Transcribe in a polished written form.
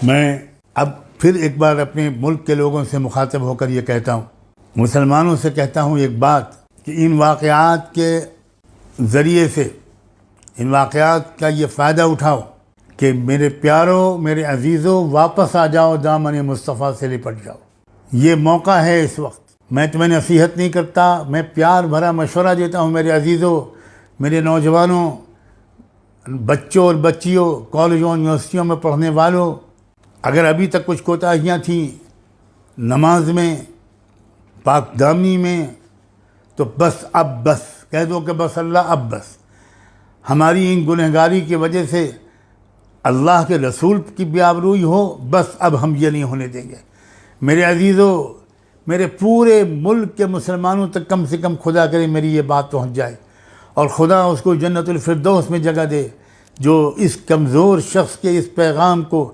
میں اب پھر ایک بار اپنے ملک کے لوگوں سے مخاطب ہو کر یہ کہتا ہوں، مسلمانوں سے کہتا ہوں ایک بات کہ ان واقعات کے ذریعے سے، ان واقعات کا یہ فائدہ اٹھاؤ کہ میرے پیاروں، میرے عزیزوں، واپس آ جاؤ، دامن مصطفیٰ سے لپٹ جاؤ۔ یہ موقع ہے اس وقت۔ میں تمہیں نصیحت نہیں کرتا، میں پیار بھرا مشورہ دیتا ہوں میرے عزیزوں، میرے نوجوانوں، بچوں اور بچیوں، کالجوں یونیورسٹیوں میں پڑھنے والوں، اگر ابھی تک کچھ کوتاہیاں تھیں نماز میں، پاک دامنی میں، تو بس کہہ دو کہ بس اللہ اب بس۔ ہماری ان گنہگاری کی وجہ سے اللہ کے رسول کی بھی آبروئی ہو، بس اب ہم یہ نہیں ہونے دیں گے۔ میرے عزیزوں، میرے پورے ملک کے مسلمانوں تک کم سے کم خدا کرے میری یہ بات پہنچ جائے، اور خدا اس کو جنت الفردوس میں جگہ دے جو اس کمزور شخص کے اس پیغام کو